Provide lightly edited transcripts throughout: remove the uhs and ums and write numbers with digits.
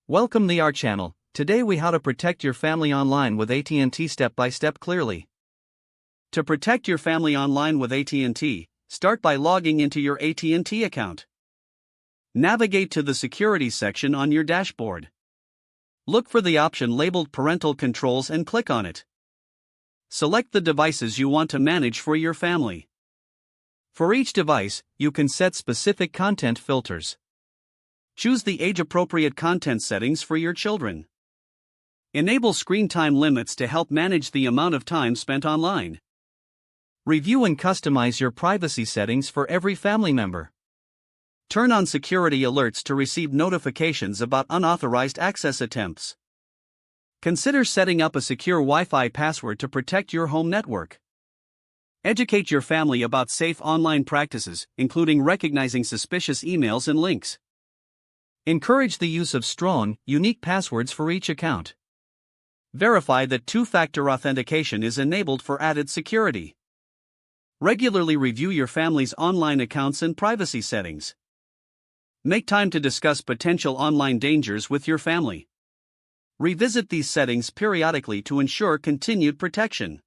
Welcome to our channel. Today we how to protect your family online with AT&T step by step clearly. To protect your family online with AT&T, start by logging into your AT&T account. Navigate to the Security section on your dashboard. Look for the option labeled Parental Controls and click on it. Select the devices you want to manage for your family. For each device, you can set specific content filters. Choose the age-appropriate content settings for your children. Enable screen time limits to help manage the amount of time spent online. Review and customize your privacy settings for every family member. Turn on security alerts to receive notifications about unauthorized access attempts. Consider setting up a secure Wi-Fi password to protect your home network. Educate your family about safe online practices, including recognizing suspicious emails and links. Encourage the use of strong, unique passwords for each account. Verify that two-factor authentication is enabled for added security. Regularly review your family's online accounts and privacy settings. Make time to discuss potential online dangers with your family. Revisit these settings periodically to ensure continued protection.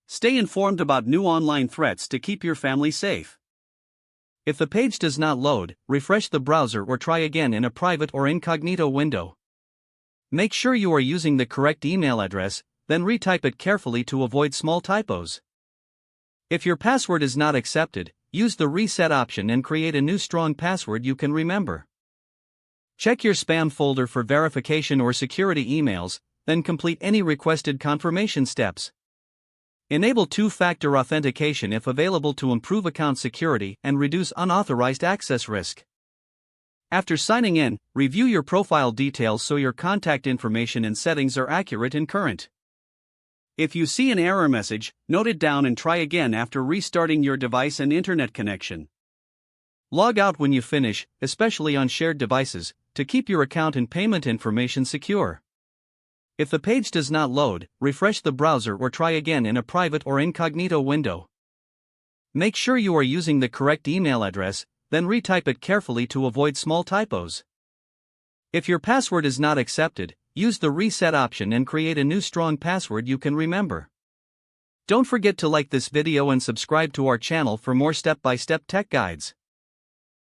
Stay informed about new online threats to keep your family safe. If the page does not load, refresh the browser or try again in a private or incognito window. Make sure you are using the correct email address, then retype it carefully to avoid small typos. If your password is not accepted, use the reset option and create a new strong password you can remember. Check your spam folder for verification or security emails, then complete any requested confirmation steps. Enable two-factor authentication if available to improve account security and reduce unauthorized access risk. After signing in, review your profile details so your contact information and settings are accurate and current. If you see an error message, note it down and try again after restarting your device and internet connection. Log out when you finish, especially on shared devices, to keep your account and payment information secure. If the page does not load, refresh the browser or try again in a private or incognito window. Make sure you are using the correct email address, then retype it carefully to avoid small typos. If your password is not accepted, use the reset option and create a new strong password you can remember. Don't forget to like this video and subscribe to our channel for more step-by-step tech guides.